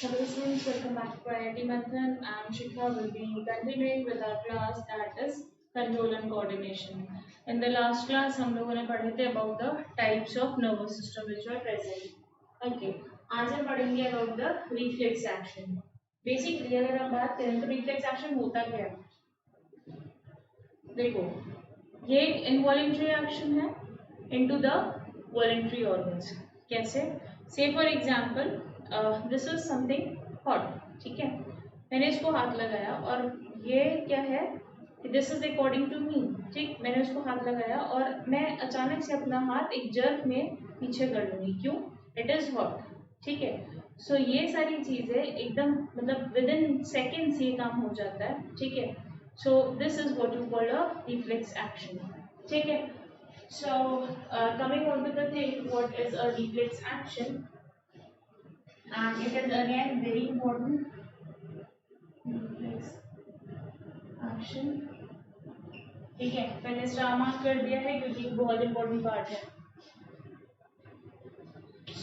Hello students, welcome back to IIT Method. I am Shikha. Will be continuing with our class that is control and coordination. In the last class हम लोगों ने पढ़े थे about the types of nervous system which are present. Okay, आज हम पढ़ेंगे about the reflex action. Basically अगर हम बात करें तो reflex action होता क्या है? देखो, ये एक involuntary action है into the voluntary organs. कैसे? Say for example, this is something hot, ठीक है, मैंने इसको हाथ लगाया और ये क्या है, this is according to me, ठीक, मैंने उसको हाथ लगाया और मैं अचानक से अपना हाथ एक जर्क में पीछे कर लूंगी, क्यों? इट इज हॉट, ठीक है। सो ये सारी चीजें एकदम मतलब विद इन सेकेंड्स ये काम हो जाता है, ठीक है। So this is what you call a reflex action, ठीक है। So coming on to the thing what is a reflex action, and it is again very important reflex action, ठीक है। मैंने स्टार मार्क कर दिया है क्योंकि बहुत इंपॉर्टेंट पार्ट है।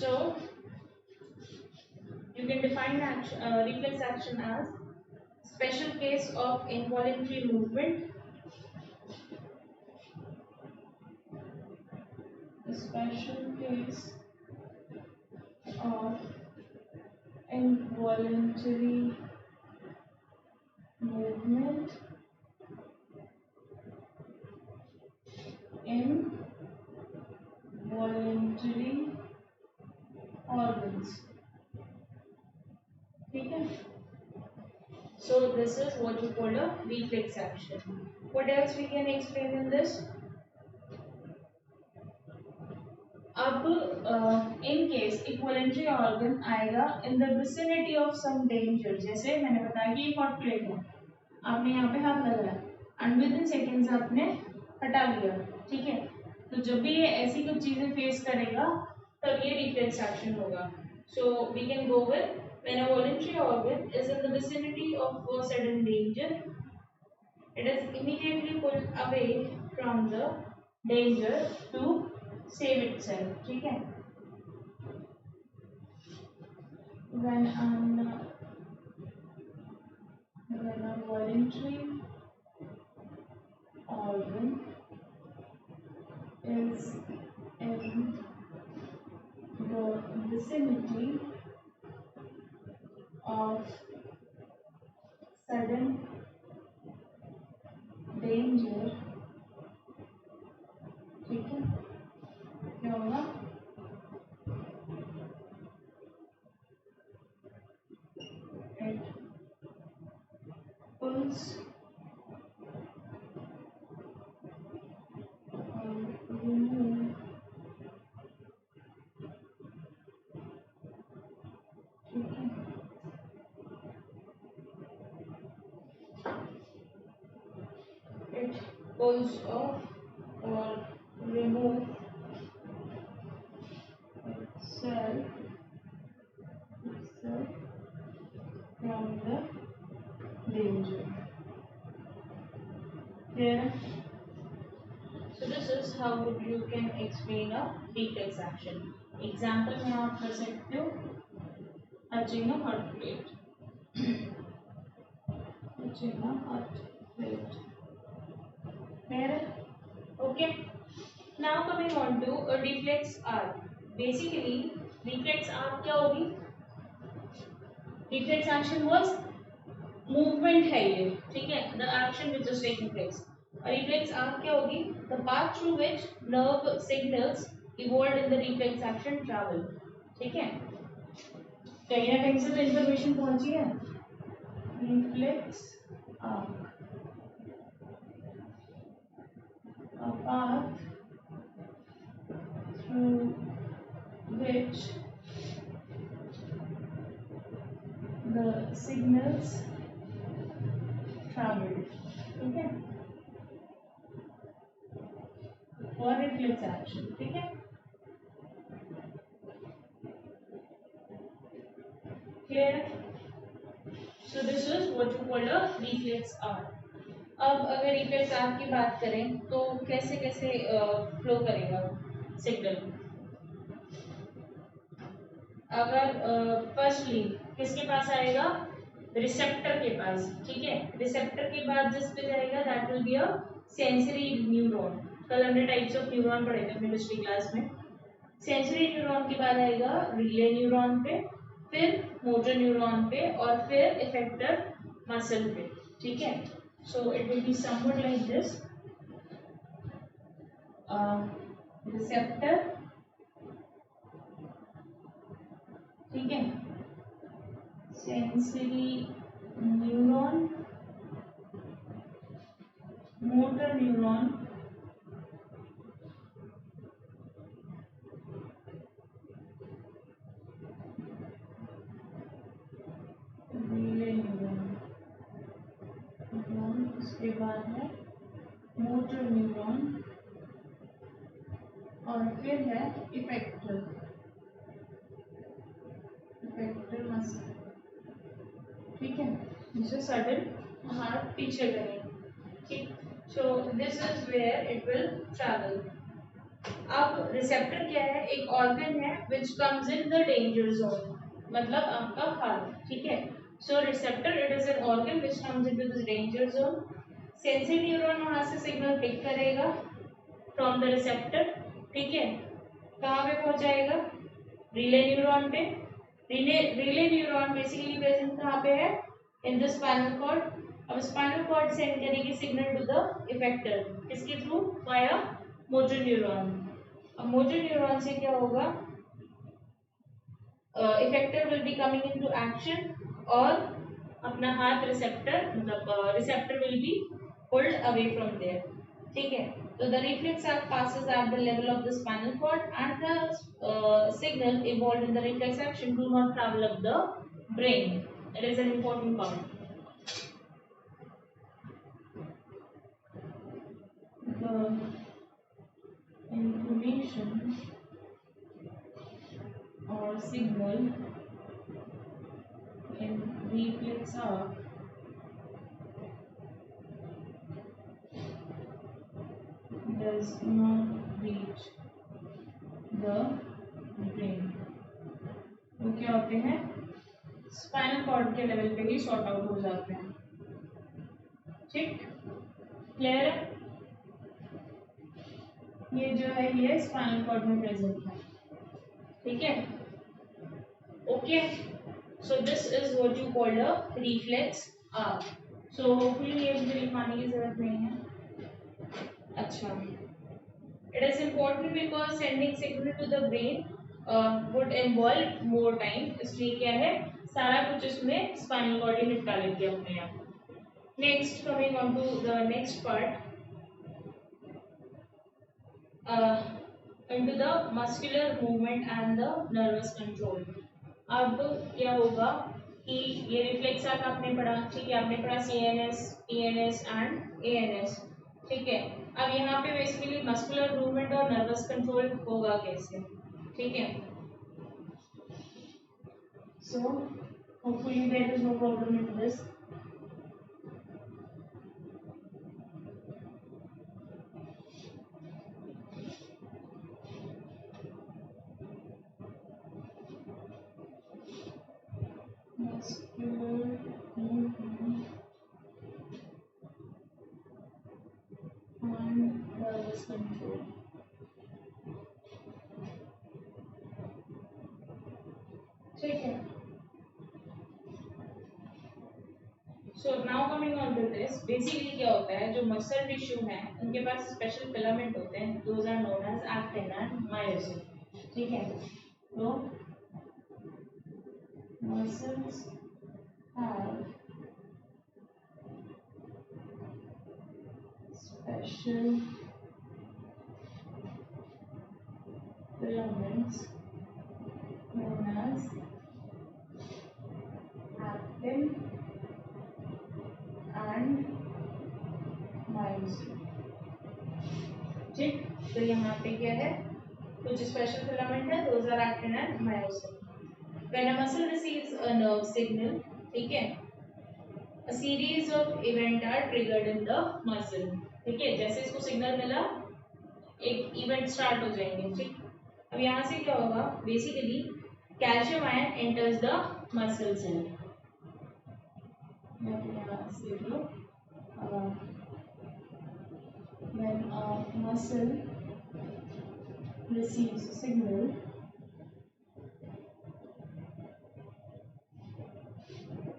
सो you can define reflex action as special case of involuntary movement, a special case of involuntary movement in voluntary organs, ठीक है। So this is what you call a reflex action. What else we can explain in this? अब in case एक voluntary organ आएगा in the vicinity of some danger, जैसे मैंने बताया कि एक hot plate है, आपने यहाँ पे हाथ लगाया and within seconds आपने हटा लिया, ठीक है। तो जब भी ये ऐसी कुछ चीजें फेस करेगा तब ये reflex action होगा. So we can go with when a voluntary organ is in the vicinity of a sudden danger, it is immediately pulled away from the danger to save itself, ठीक है। When a voluntary organ is in the vicinity of sudden danger, ठीक है, क्या होगा? It pulls or remove, ठीक है, it pulls off or remove itself from the danger. Clear? So this is how you can explain a reflex action. Example में आप कर सकते हो touching a hot plate. touching a hot plate. Clear? Okay. Now coming on to a reflex arc. Basically, reflex arc क्या होगी? Reflex action was movement है ये, ठीक है, the action which is taking place. और reflex arc क्या होगी? The path through which nerve signals evolved in the reflex action travel, ठीक है। कहीं ना कहीं से तो इंफॉर्मेशन पहुंची है। Reflex arc, a path through which the signals travel, ठीक है, for reflex action, ठीक है। Clear? So this is what you call a reflex arc. अब अगर reflex arc की बात करें तो कैसे कैसे फ्लो करेगा सिग्नल। अगर फर्स्टली किसके पास आएगा, रिसेप्टर के पास, ठीक है। रिसेप्टर के बाद जिस पे जाएगा that will be a sensory neuron. कल हमने टाइप्स ऑफ न्यूरॉन पढ़े थे अपने हिस्ट्री क्लास में। सेंसरी न्यूरॉन के बाद आएगा रिले न्यूरॉन पे, फिर मोटर न्यूरॉन पे, और फिर इफेक्टर मसल पे, ठीक है। So it will be somewhat like this, receptor, ठीक है, sensory neuron, motor neuron, relay neuron, उसके बाद है मोटर न्यूरॉन, और फिर है इफेक्टर मसल, ठीक है। जिसे सडन हार्ट पीछे करें, ठीक। So this is where it will travel. अब रिसेप्टर क्या है, एक ऑर्गन है which comes in the danger zone, मतलब आपका हार्ट, ठीक है। So receptor it is an organ which comes into this danger zone. Sensory neuron वहां से सिग्नल पिक करेगा फ्रॉम द रिसेप्टर, ठीक है। कहाँ पे पहुंचाएगा, रिले न्यूरॉन पे। रिले न्यूरॉन बेसिकली प्रेजेंट कहाँ पे है, इन द स्पाइनल कॉर्ड। अब स्पाइनल कॉर्ड सेंड करेगी सिग्नल टू द इफेक्टर, किसके थ्रू, वाया मोटर न्यूरॉन। अब मोटर न्यूरॉन से क्या होगा, effector will be coming into action, और अपना हाथ रिसेप्टर, मतलब receptor will be pulled away from there, ठीक है। So the reflex act passes at the level of the spinal cord, and the signal evolved in the reflex action do not travel up the brain. It is an important part. The information or signal in reflex arc does not reach the brain. वो क्या होते हैं, spinal cord के level पे ही sort out हो जाते हैं, ठीक, क्लियर है। ये जो है ये स्पाइनल कॉर्ड में प्रेजेंट है, ठीक है, okay. So this is what you called a reflex arc. So hopefully ये मुझे लिखवाने की जरूरत नहीं है। अच्छा, it is important because sending signal to the brain would involve more time, इसलिए क्या है, सारा कुछ इसमें स्पाइनल कॉर्ड ही निपटा लेती है अपने आप। Next, coming on to the next part, into the muscular movement and the nervous control। अब क्या होगा कि ये रिफ्लेक्स आर्क आपने पढ़ा, ठीक है, आपने पढ़ा CNS, PNS एंड ANS, ठीक है। अब यहाँ पे बेसिकली मस्कुलर मूवमेंट और नर्वस कंट्रोल होगा कैसे, ठीक है। So hopefully there is no problem with this. Nervous control, ठीक है। So now coming on to this, basically क्या होता है, जो मसल टिश्यू है उनके पास स्पेशल फिलामेंट होते हैं, those are known as actin and myosin, ठीक है। तो muscles have special filaments known as actin and myosin, ठीक। तो यहाँ पे क्या है, कुछ स्पेशल फिलामेंट है, those are actin and myosin. When a muscle receives a nerve signal, ठीक है, a series of event are triggered in the muscle, ठीक है। जैसे इसको सिग्नल मिला, एक इवेंट स्टार्ट हो जाएंगे, ठीक। अब यहाँ से क्या होगा, basically calcium ion enters the muscle cell. When a muscle receives a signal,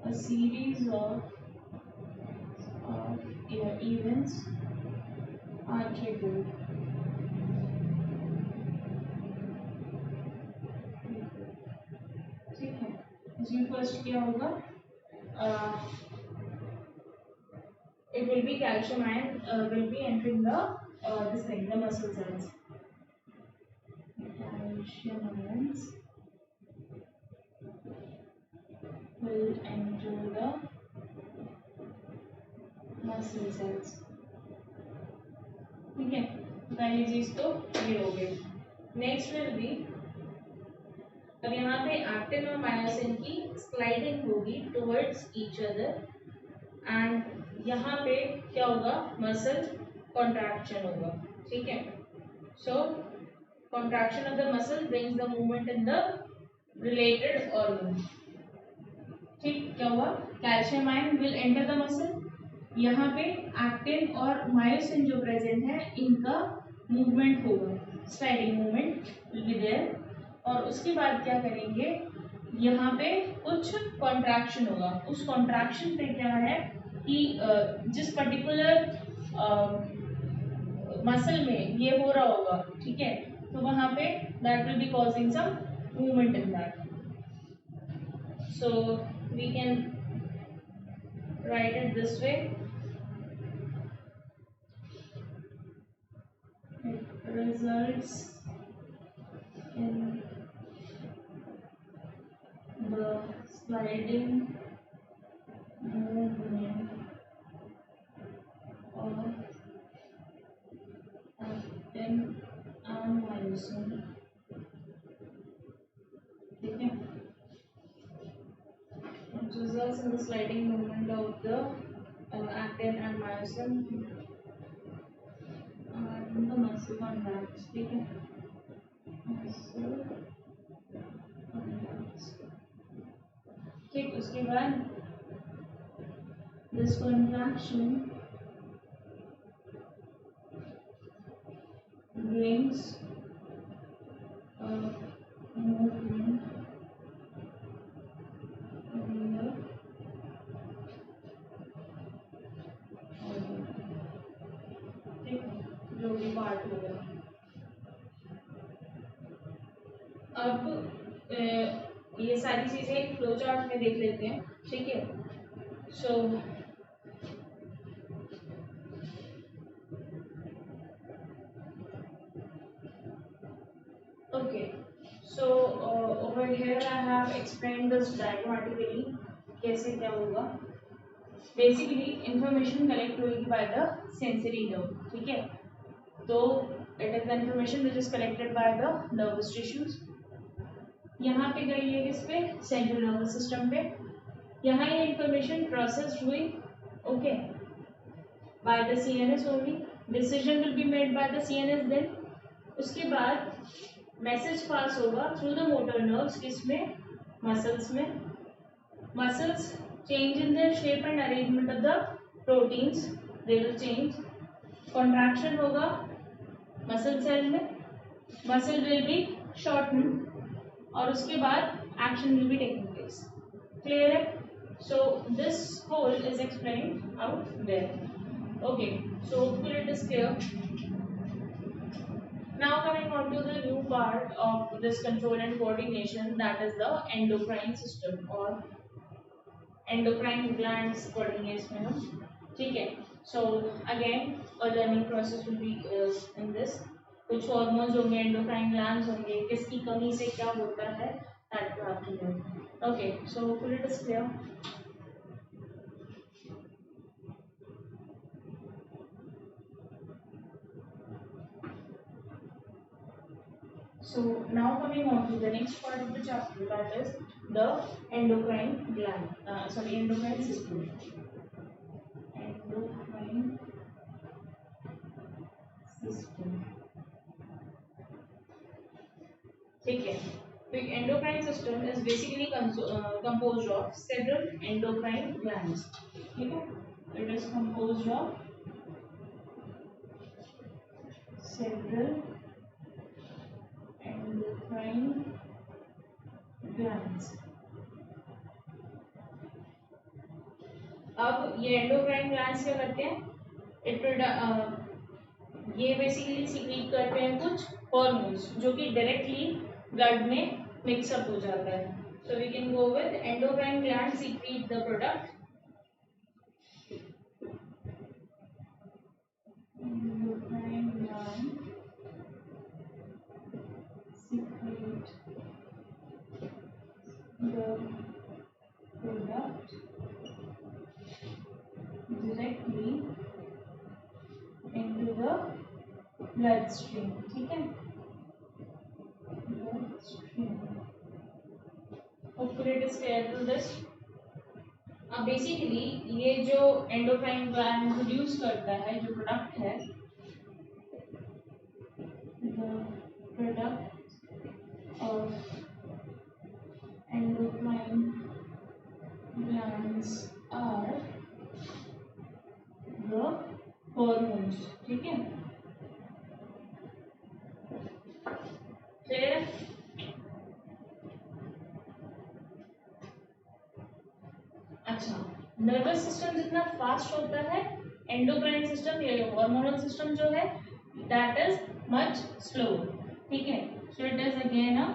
a series of events are triggered. ठीक है, इसमें फर्स्ट क्या होगा? It will be calcium ion will be entering the this thing, the muscle cells. Calcium ions will enter the muscle cells. ठीक है, पहली चीज तो ये हो गई. नेक्स्ट विल बी, अब यहाँ पे एक्टिन और मायोसिन की स्लाइडिंग होगी टुवर्ड्स ईच अदर एंड यहाँ पे क्या होगा? मसल कॉन्ट्रैक्शन होगा. ठीक है, so contraction of the muscle brings the movement in the related organ. ठीक, क्या हुआ? Calcium ion will enter the muscle. यहाँ पे एक्टिन और मायोसिन जो प्रेजेंट है इनका मूवमेंट होगा, sliding movement will be there. और उसके बाद क्या करेंगे? यहाँ पे कुछ कॉन्ट्रैक्शन होगा. उस कॉन्ट्रैक्शन पे क्या है कि जिस पर्टिकुलर मसल में ये हो रहा होगा, ठीक है, तो वहाँ पे that will be causing some movement in that. So we can write it this way. It results in the sliding movement of actin and myosin. ठीक है, it results in the sliding movement of the actin and myosin and the muscle contracts. ठीक है, muscle contracts. ठीक, उसके बाद this contraction brings a movement in the organ. ठीक, जो भी पार्ट होगा. अब ये सारी चीजें फ्लो चार्ट में देख लेते हैं. ठीक है, सो okay, so over here I have explained this diagrammatically कैसे क्या होगा. बेसिकली इंफॉर्मेशन कलेक्ट होगी बाय द सेंसरी नर्व. ठीक है, तो it is the information which is collected by the nervous tissues. यहाँ पे गई है किस पे? सेंट्रल नर्वस सिस्टम पे. यहाँ ये इंफॉर्मेशन प्रोसेस हुई, okay, by the CNS only. Decision will be made by the CNS. Then उसके बाद मैसेज पास होगा थ्रू द मोटर नर्व्स. किसमें? मसल्स में. Muscles change in their shape and arrangement of the proteins. They will change. Contraction होगा muscle cell में. Muscle will be shorten और उसके बाद action will be taking place. Clear है? So this whole is explained out there. Okay, so hopefully it is clear. Now coming on to the new part of this control and coordination, that is the endocrine system or endocrine glands coordination. ठीक है, so again a learning process will be in this. कुछ hormones होंगे, endocrine glands होंगे, किसकी कमी से क्या होता है, that you have to learn. Okay, so hopefully it is clear. So now coming on to the next part of the chapter, that is the endocrine gland. Endocrine system. Endocrine system. ठीक है, The endocrine system is basically composed of several endocrine glands. Okay? It is composed of several endocrine glands. अब ये endocrine glands क्या करते हैं? ये basically secret करते हैं कुछ हॉर्मोन्स जो कि डायरेक्टली ब्लड में मिक्सअप हो जाता है. So we can go with endocrine glands secrete the product. Endocrine gland secrete the product directly into the bloodstream. ठीक है? Bloodstream. Hopefully it is clear to this. अब बेसिकली ये जो एंडोक्राइन ग्लैंड प्रोड्यूस करता है जो प्रोडक्ट है, the product of endocrine glands are the hormones. ठीक है? क्लियर? अच्छा, नर्वस सिस्टम जितना फास्ट होता है, एंडोक्राइन सिस्टम या हार्मोनल सिस्टम जो है दैट इज मच स्लोअर. ठीक है? So it is again a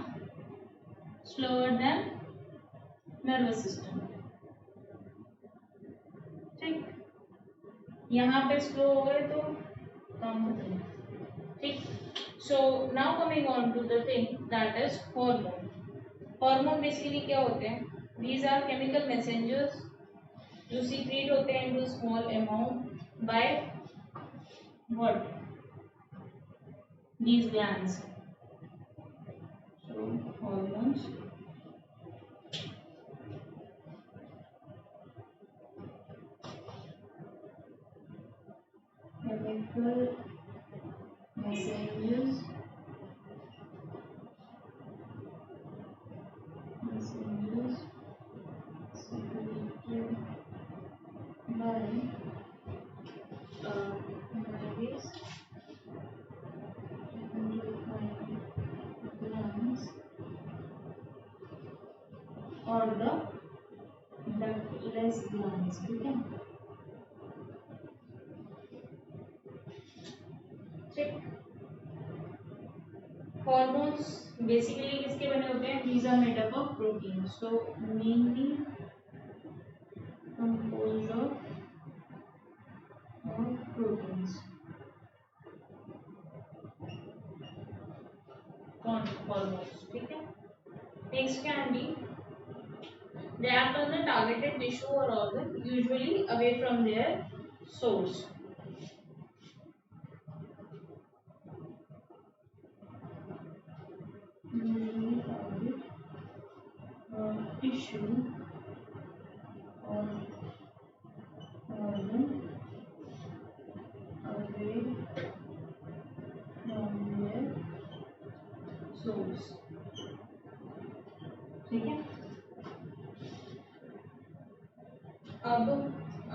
slower then nervous system. ठीक, यहाँ पे स्लो हो गए तो काम खत्म. ठीक. So now coming on to the thing that is hormone. Hormone basically क्या होते हैं? These are chemical messengers जो secrete होते हैं into small amount by what? These glands. So hormones. Chemical messengers. और द डक्टलेस ग्लैंड्स. ठीक है? ठीक. हॉर्मोन्स बेसिकली किसके बने होते हैं? These are made up of protein. So mainly composed of proteins. कौन? हॉर्मोन्स. ठीक है? Next can be they act on the targeted tissue or organ, usually away from their source. Usually target tissue or organ away from their source. ठीक है? अब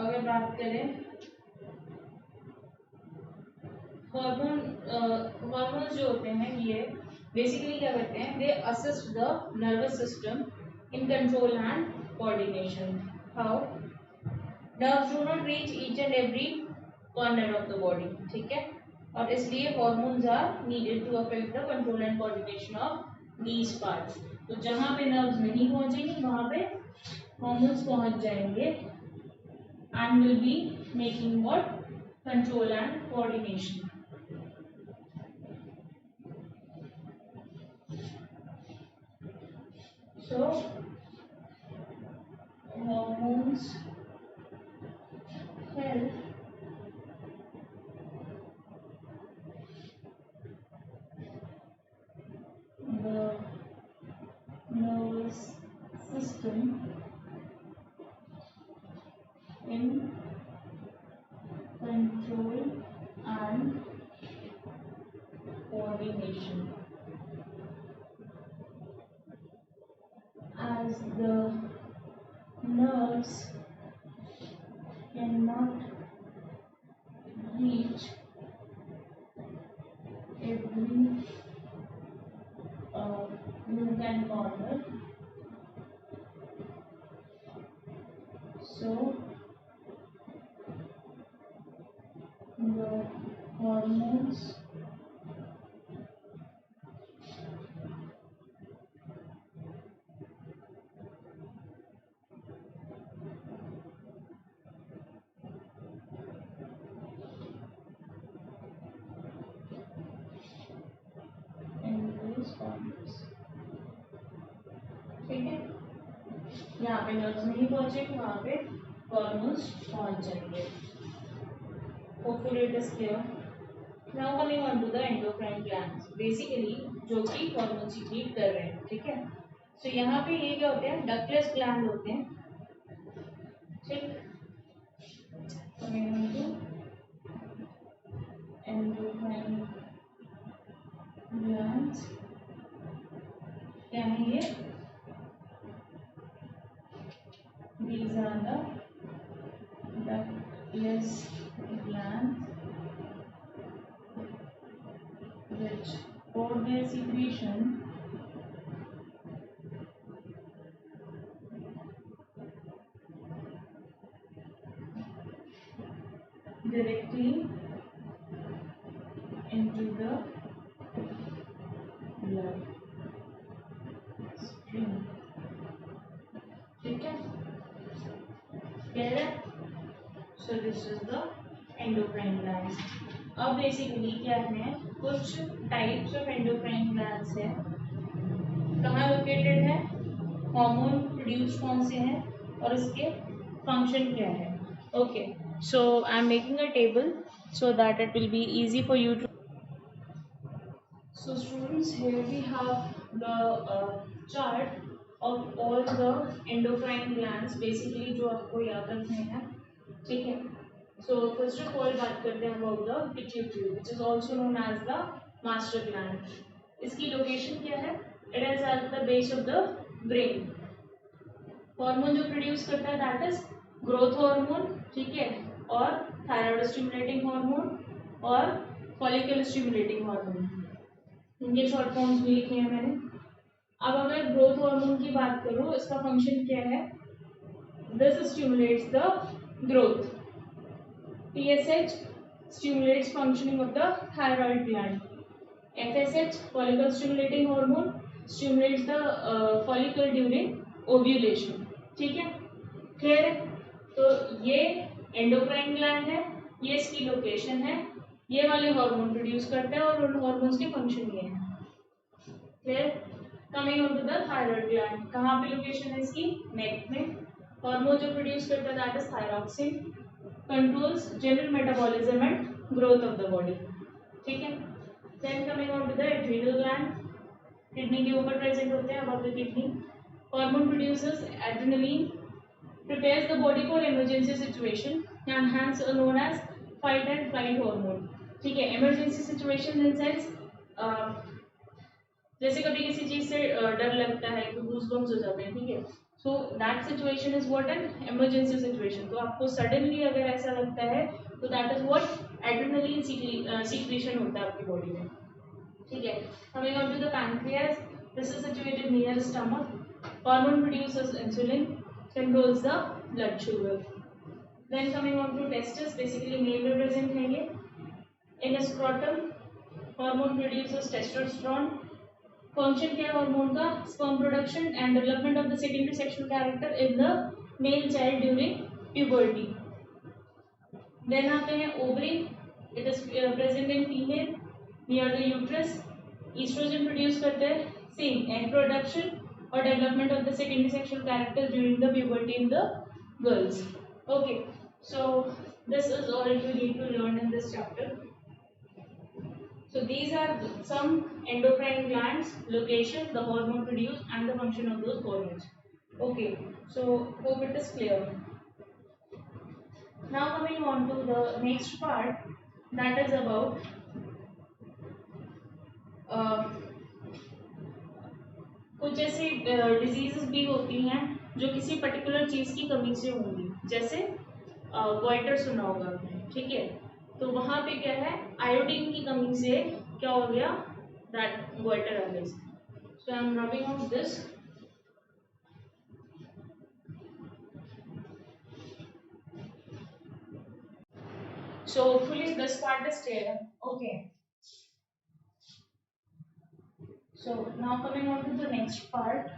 अगर बात करें hormones जो होते हैं ये बेसिकली क्या करते हैं? They assist the nervous system in control and coordination. How? Nerves do not reach each and every corner of the body. ठीक है? और इसलिए hormones are needed to affect the control and coordination of these parts. तो जहां पे nerves नहीं पहुंचेंगी वहां पे हॉर्मोन्स पहुंच जाएंगे and will be making what? Control and coordination. So hormones help the nervous system in control and coordination. as the nerves cannot reach every nook and corner, so the hormones increase hormones. ठीक है, यहाँ पे nerves नहीं पहुंचेंगे, वहाँ पे hormones पहुंच जाएंगे. Hopefully it is clear. Now coming on to the endocrine glands, basically जो कि हार्मोन सीक्रेट कर रहे हैं. ठीक है, तो यहाँ पे ये क्या होते हैं, डक्टलेस ग्लैंड होते हैं. ठीक, coming on to endocrine glands, क्या है ये? These are the ductless glands which for their secretion directly into the blood stream. ठीक है, clear है? So this is the endocrine glands. अब बेसिकली क्या है, कुछ टाइप्स ऑफ एंडोक्राइन ग्लैंड्स है. कहाँ लोकेटेड है, हार्मोन प्रोड्यूस कौन से हैं और इसके फंक्शन क्या है. Okay, so I am making a table so that it will be easy for you to. So students, here we have the chart of all the endocrine glands, basically जो आपको याद रखने हैं. ठीक है, so first of all बात करते हैं about the pituitary, which is also known as the master gland. इसकी लोकेशन क्या है, it is at the base of the brain. Hormone जो प्रोड्यूस करता है दैट इज ग्रोथ हार्मोन. ठीक है, और थायराइड स्टिमुलेटिंग हार्मोन और फॉलिकल स्टिमुलेटिंग हार्मोन, इनके शॉर्ट फॉर्म्स भी लिखे हैं मैंने. अब अगर ग्रोथ हार्मोन की बात करूँ, इसका फंक्शन क्या है, this stimulates the growth. TSH stimulates functioning of the thyroid gland. FSH, follicle stimulating hormone, stimulates the follicle during ovulation. ठीक है, क्लियर है? तो ये एंडोक्राइन ग्लैंड है, ये इसकी लोकेशन है, ये वाले हार्मोन प्रोड्यूस करते हैं और उन हार्मोन्स के फंक्शन ये हैं. Clear? Coming on to the thyroid gland, कहाँ पे लोकेशन है इसकी, नेक में. हार्मोन जो प्रोड्यूस करता है that is thyroxine, controls general metabolism and growth of the body. ठीक है, then coming on to the adrenal gland, kidney के ऊपर प्रेजेंट होते हैं, above the kidney. Hormone producers adrenaline, prepares the body for emergency situation and hence known as fight and flight hormone. ठीक है, emergency situation in sense जैसे कभी किसी चीज से डर लगता है तो गूज़बम्स हो जाते हैं. ठीक है, so that situation is what, an emergency situation. तो आपको सडनली अगर ऐसा लगता है तो that is what, adrenaline secretion होता है आपकी बॉडी में. ठीक है, coming on to the pancreas, this is situated near stomach. Hormone producers insulin, controls the blood sugar. Then coming on to testes, basically male में present है ये. In scrotum, hormone produces testosterone. Function क्या है hormone का, sperm production and development of the secondary sexual character in the male child during puberty. Then आते हैं ovary, it is present in female near the uterus. Estrogen produce करते हैं, same egg production or development of the secondary sexual character during the puberty in the girls. Okay, so this is all you need to learn in this chapter. So these are some endocrine glands, location, the hormone produced and the function of those hormones. Okay, so hope it is clear. Now coming on to the next part, that is about कुछ ऐसी diseases भी होती हैं जो किसी particular चीज़ की कमी से होंगी, जैसे गोइटर सुना होगा आपने, ठीक है। तो वहाँ पे क्या है, आयोडीन की कमी से क्या हो गया, दैट गोइटर आ गई। So I am rubbing off this. So hopefully this part is clear. Okay. So now coming on to the next part.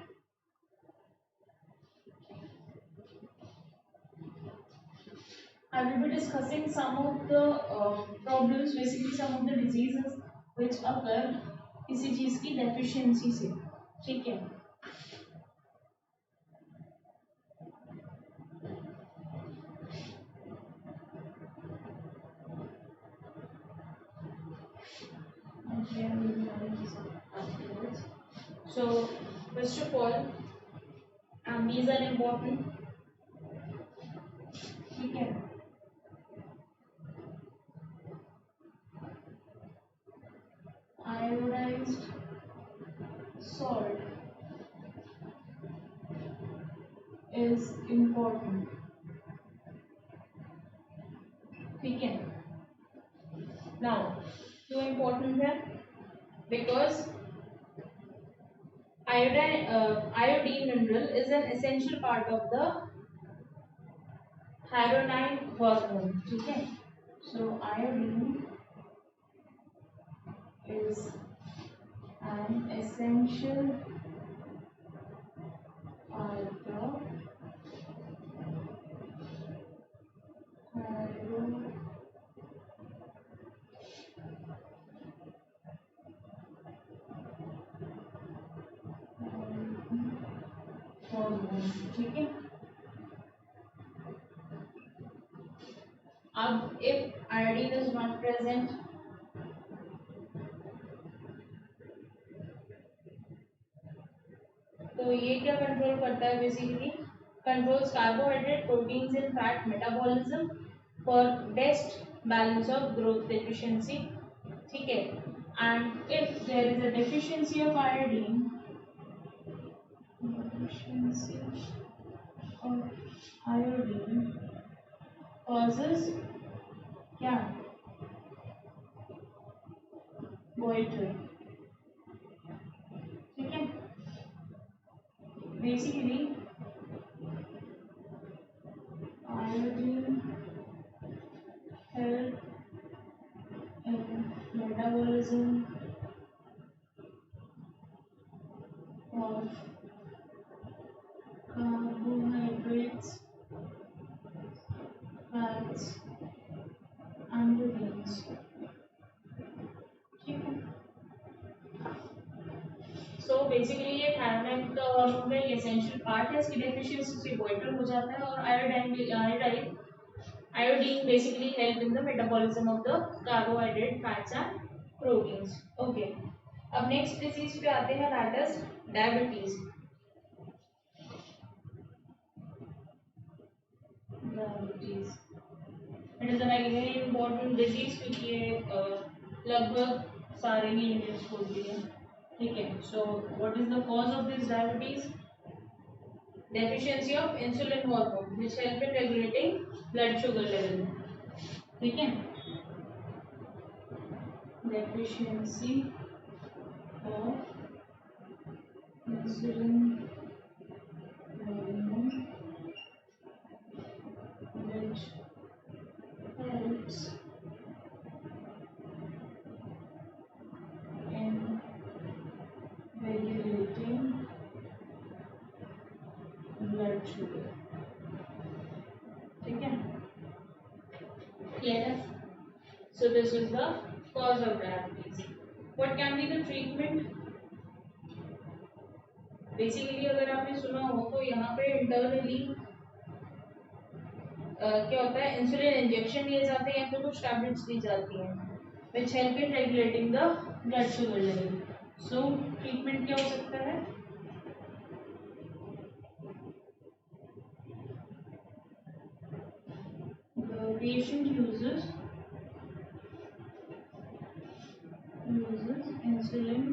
I will be discussing some of the problems, basically some of the diseases which occur किसी चीज की deficiency से, ठीक है। Okay, I will be having this afterwards. So first of all, and these are important, ठीक है। Iodized salt is important, ठीक है। Now क्यों important है, because iodine mineral is an essential part of the thyroid hormone, ठीक है। So iodine is an essential part of thyroid hormone, ठीक है। अब if iodine is not present, तो ये क्या कंट्रोल करता है, basically controls carbohydrate, proteins and fat metabolism for best balance of growth deficiency, ठीक है। And if there is a deficiency of iodine, deficiency of iodine causes क्या, goiter, ठीक है। Basically iodine help in metabolism of carbohydrates, fats and proteins, ठीक है। So basically ये thyroid hormone का essential part है, इसकी डेफिशिएंसी से गोइटर हो जाता है, और iodine basically help in the metabolism of the carbohydrate, fats and proteins. Okay, अब नेक्स्ट डिजीज पे आते हैं, that is diabetes. Diabetes it is a very important disease, क्योंकि ये लगभग सारे ही इंडियंस को होती है, ठीक है। So what is the cause of this diabetes? Deficiency of insulin hormone which help in regulating blood sugar level, ठीक है। Deficiency of insulin hormone which helps in regulating blood sugar, ठीक है, clear? So this is the cause of diabetes. What can be the treatment? Basically अगर आपने सुना हो तो यहाँ पे इंटरनली क्या होता है, इंसुलिन इंजेक्शन दिए जाते हैं या फिर कुछ टैबलेट्स दी जाती हैं which help in regulating the blood sugar level. So treatment क्या हो सकता है? The patient uses insulin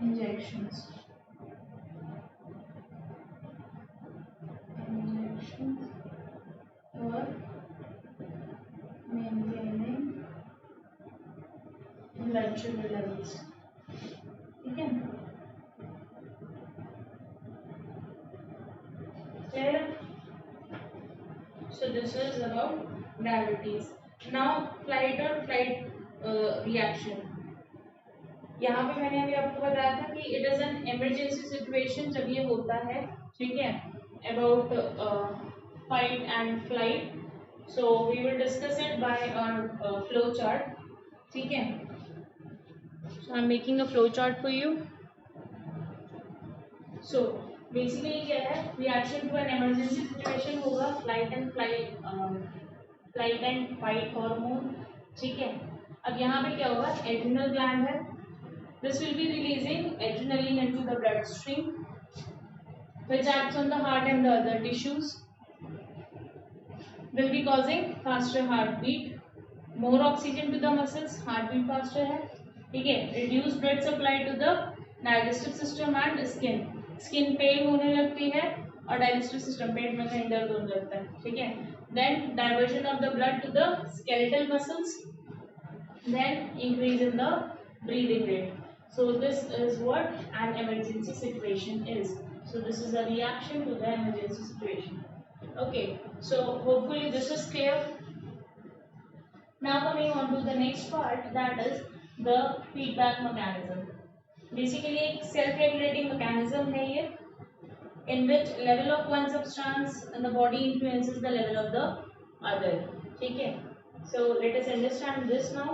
injection injections for maintaining blood sugar levels. ठीक है, clear? So this is about diabetes. Now flight or flight reaction. यहाँ पे मैंने अभी आपको बताया था कि it is an emergency situation जब ये होता है, ठीक है, about fight and flight. So we will discuss it by our flow chart. ठीक है, so I am making a flow chart for you. So basically क्या है, reaction to an emergency situation होगा फ्लाइट एंड फाइट हार्मोन. ठीक है, अब यहाँ पे क्या होगा, एड्रिनल ग्लैंड है. This will be releasing adrenaline into the bloodstream, which acts on the heart and the other tissues. Will be causing faster heartbeat, more oxygen to the muscles, heartbeat faster है. ठीक है, reduced blood supply to the digestive system and skin. Skin pale होने लगती है और digestive system पेट में कहीं दर्द होने लगता है. ठीक है, then diversion of the blood to the skeletal muscles, then increase in the breathing rate. So this is what an emergency situation is. So this is a reaction to the emergency situation. Okay, so hopefully this is clear. Now coming on to the next part, that is the feedback mechanism. Basically एक self-regulating mechanism है ये, in which level of one substance in the body influences the level of the other. ठीक है, so let us understand this now.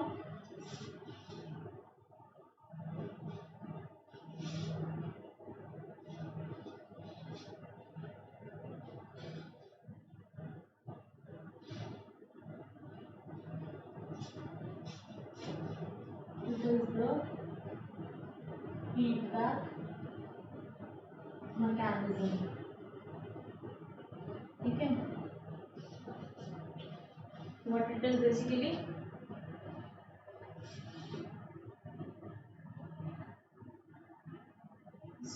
This is the feedback mechanism. ठीक है, what it is basically,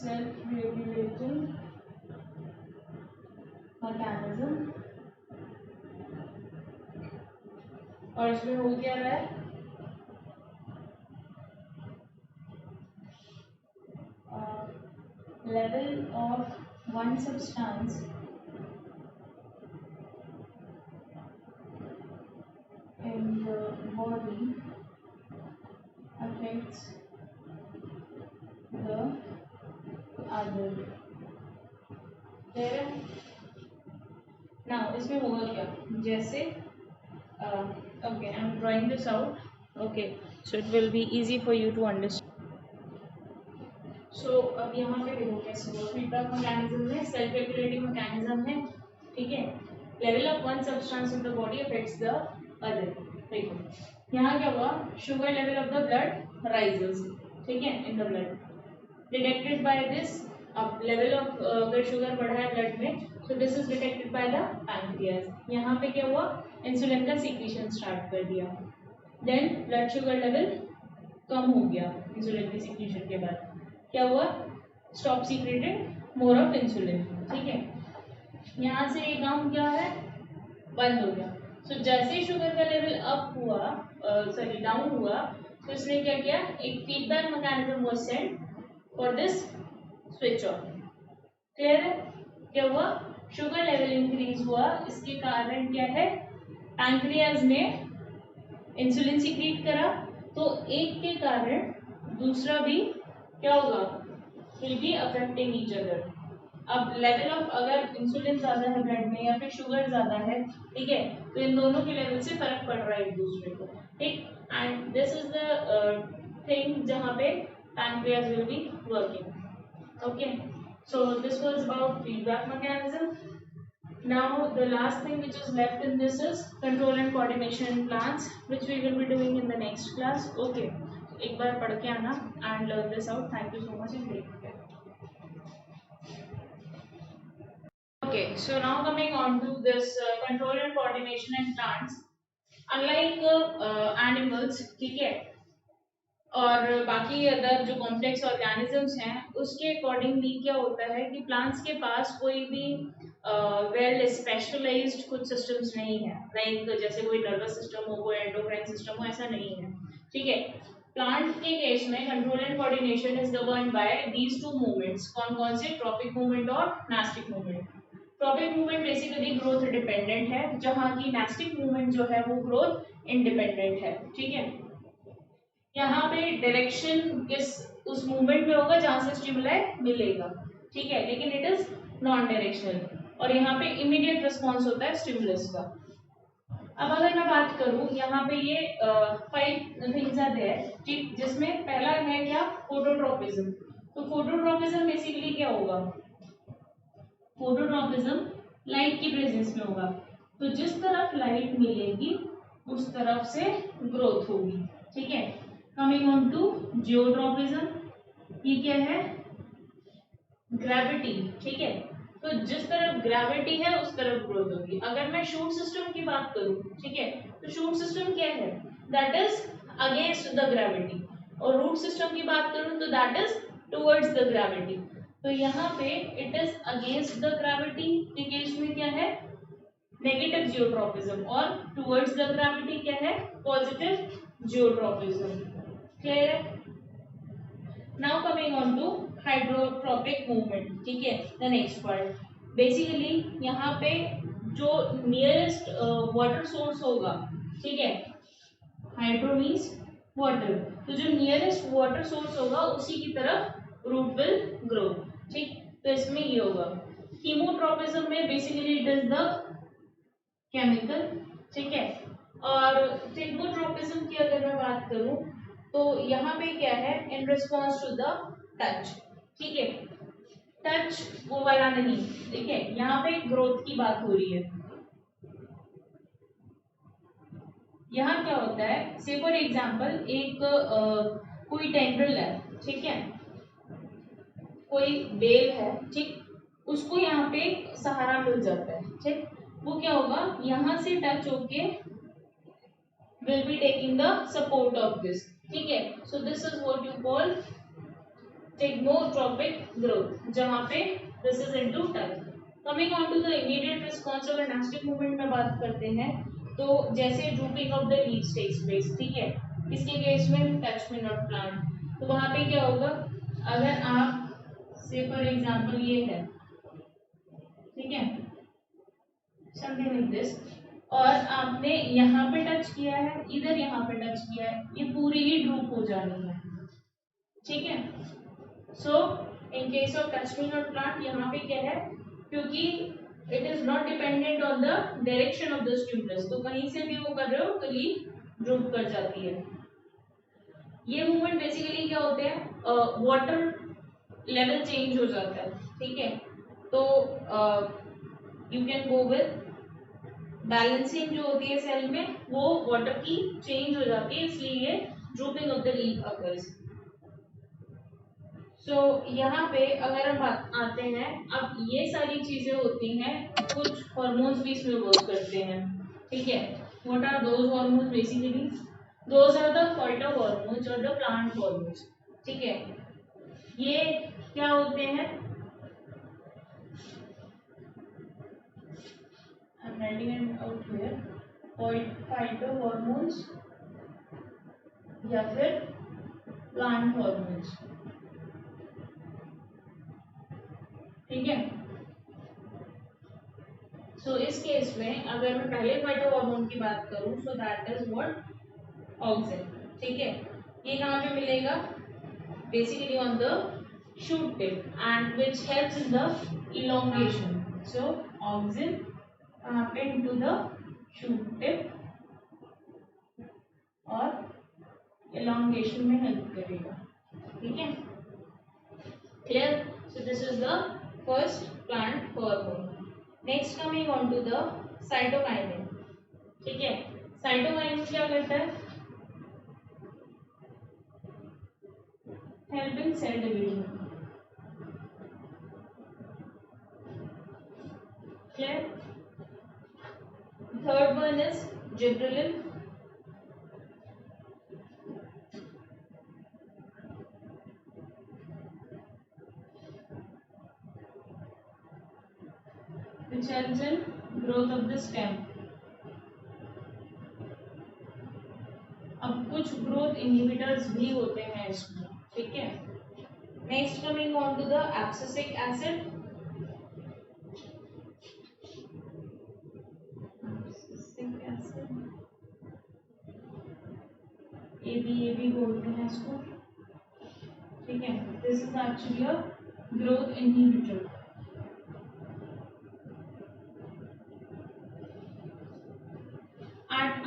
self-regulating mechanism. और इसमें हो क्या रहा है, level of one substance in the body affects the other. There. Now इसमें होगा क्या, जैसे okay, I am drawing this out. Okay, so it will be easy for you to understand. So अब यहाँ पे देखो कैसे होगा, फीडबैक मैकेनिज्म में सेल्फ रेगुलेटिंग मैकेनिज्म है. ठीक है, level of one substance in the body affects the other. देखो यहाँ क्या हुआ, sugar level of the blood rises. ठीक है, in the blood detected by this. अब लेवल ऑफ अगर शुगर बढ़ा है ब्लड में, सो this is detected by the pancreas. यहाँ पे क्या हुआ, इंसुलिन का सीक्रेशन स्टार्ट कर दिया. देन ब्लड शुगर लेवल कम हो गया इंसुलिन के सीक्रेशन के बाद. क्या हुआ, stop secreted more of insulin. ठीक है, यहाँ से ये काम क्या है, बंद हो गया. सो जैसे ही शुगर का लेवल अप हुआ, सॉरी डाउन हुआ, तो इसने क्या किया, एक feedback mechanism was sent for this switch off. Clear है, क्या हुआ, शुगर लेवल इंक्रीज हुआ. इसके कारण क्या है, पैंक्रियाज ने इंसुलिन सीक्रेट करा, तो एक के कारण दूसरा भी क्या होगा, will be affecting each other. अब लेवल ऑफ, अगर इंसुलिन ज्यादा है ब्लड में या फिर शुगर ज्यादा है, ठीक है, तो इन दोनों के लेवल से फर्क पड़ रहा है एक दूसरे को. ठीक, and this is the thing जहाँ पे pancreas will be working. Okay, so this was about feedback mechanism. Now the last thing which is left in this is control and coordination in plants, which we will be doing in the next class. Okay, एक बार पढ़ के आना and learn this out. Thank you so much and take care. Okay, so now coming on to this control and coordination in plants. Unlike animals, ठीक है, और बाकी other जो complex organisms हैं उसके अकॉर्डिंगली क्या होता है कि प्लांट्स के पास कोई भी वेल स्पेशलाइज्ड कुछ सिस्टम्स नहीं है, लाइक जैसे कोई नर्वस सिस्टम हो, कोई एंडोक्राइन सिस्टम हो, ऐसा नहीं है। ठीक है, प्लांट के केस में control and coordination is governed by these two movements. कौन कौन से? ट्रॉपिक मूवमेंट और nastic movement. Tropic movement basically growth dependent है, जहां की नास्टिक मूवमेंट जो है वो ग्रोथ इंडिपेंडेंट है। ठीक है, यहाँ पे डायरेक्शन किस उस मूवमेंट में होगा जहां से स्टिमुलाई मिलेगा। ठीक है, लेकिन इट इज नॉन डायरेक्शनल, और यहाँ पे इमीडिएट रिस्पॉन्स होता है स्टिमुलस का। अब अगर मैं बात करूं, यहाँ पे ये 5 थिंग्स आर देयर, ठीक, जिसमें पहला है क्या? फोटोट्रोपिज्म। तो फोटोट्रोपिज्म बेसिकली क्या होगा? फोटोट्रोपिज्म लाइट की प्रेजेंस में होगा, तो जिस तरफ लाइट मिलेगी उस तरफ से ग्रोथ होगी। ठीक है, कमिंग ऑन टू जियोट्रोपिज्म, ये क्या है? ग्रेविटी। ठीक है, तो जिस तरफ ग्रेविटी है उस तरफ ग्रोथ होगी। अगर मैं शूट सिस्टम की बात करूं, ठीक है, तो शूट सिस्टम क्या है? That is against the gravity. और रूट सिस्टम की बात करूं तो that is towards the gravity. तो यहाँ पे it is against the gravity के केस में क्या है? नेगेटिव जियोट्रोपिज्म, और टुवर्ड्स द ग्रेविटी क्या है? Positive geotropism. क्लियर है? Now coming on to hydrotropic movement. ठीक है, द नेक्स्ट पार्ट, बेसिकली यहाँ पे जो नियरेस्ट वाटर सोर्स होगा, ठीक है, हाइड्रो मीन्स वाटर, तो जो नियरेस्ट वाटर सोर्स होगा उसी की तरफ रूट विल ग्रो। ठीक, तो इसमें ये होगा। कीमोट्रोपिज्म में basically it is the chemical. ठीक है, और सिग्मोट्रोपिज्म की अगर मैं बात करूं तो यहाँ पे क्या है? In response to the touch. ठीक है, टच वो वाला नहीं, ठीक है, यहाँ पे ग्रोथ की बात हो रही है। यहाँ क्या होता है? से फॉर एग्जाम्पल एक कोई टेंड्रिल है, ठीक है, कोई बेल है, ठीक, उसको यहाँ पे सहारा मिल जाता है। ठीक, वो क्या होगा? यहाँ से टच होके will be taking the support of this. ठीक है, so this is what you call stigmotropic growth, जहाँ पे this is into touch. Coming on to the immediate response, अगर नास्टिक मूवमेंट में बात करते हैं तो जैसे drooping of the leaves takes place, ठीक है, इसके केस में टच में नॉट प्लांट, तो वहाँ पे क्या होगा? अगर आप से फॉर एग्जाम्पल ये है, ठीक है, समथिंग लाइक दिस, और आपने यहाँ पे टच किया है, इधर यहाँ पे टच किया है, ये पूरी ही ड्रूप हो जानी है। ठीक है, so in case of touch me not plant, यहाँ पे क्या है? क्योंकि it is not dependent on the direction of the stimulus, तो कहीं से भी वो कर रहे हो तो लीफ ड्रूप कर जाती है। ये मूवमेंट बेसिकली क्या होते हैं? वाटर लेवल चेंज हो जाता है। ठीक है, तो you can go with balancing जो होती है सेल में, वो वाटर की चेंज हो जाती है, इसलिए ये drooping of the leaf occurs. So यहाँ पे अगर हम आते हैं, अब ये सारी चीजें होती हैं, कुछ हार्मोन्स भी इसमें वर्क करते हैं। ठीक है, what are those hormones? Basically those are the phytohormones और द प्लांट हार्मोन्स। ठीक है, ये क्या होते हैं? I'm writing it out here. फाइटोहॉर्मोन्स या फिर प्लांट हार्मोन्स। ठीक है, सो इस केस में अगर मैं पहले फाइटोहॉर्मोन की बात करूं, so that is what? Auxin. ठीक है, ये कहाँ पे मिलेगा? Basically on the shoot tip, and which helps in the elongation. So auxin कहाँ पे? इनटू द शूट टिप, और इलोंगेशन में हेल्प करेगा। ठीक है, clear? So this is the first plant hormone. Next coming on to the cytokinin. ठीक है, cytokinin क्या करता है? Help in cell division. Clear? Third one is gibberellin. which helps in growth of the stem. अब कुछ growth inhibitors भी होते हैं इसमें, ठीक है। Next coming on to the abscisic acid. A B बोलते हैं इसको, ठीक है। This is actually a growth inhibitor.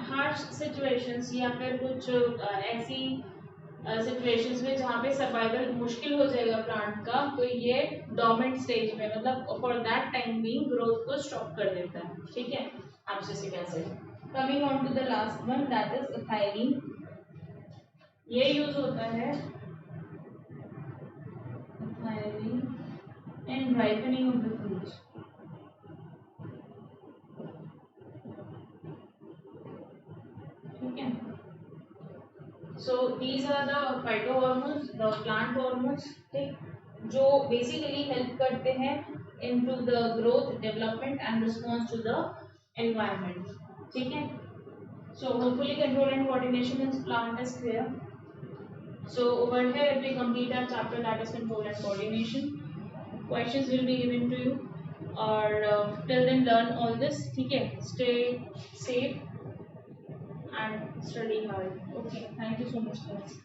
Harsh situations या फिर कुछ ऐसी सिचुएशंस में जहाँ पे सर्वाइवल मुश्किल हो जाएगा प्लांट का, तो ये डोमेंट स्टेज में मतलब फॉर दैट टाइम भी ग्रोथ को स्टॉप कर देता है, ठीक है, abscisic acid. Coming on to the last one, that is ethylene. ये यूज होता है ethylene in ripening of the fruits, ठीक है। So these are the phytohormones, the plant hormones, ठीक, जो basically help करते हैं into the growth, development and response to the environment, ठीक है। So hopefully control and coordination in plant is clear. So over here we complete our chapter, that is control and coordination. Questions will be given to you, or till then learn all this, ठीक है। Stay safe and study hard. Okay, thank you so much guys.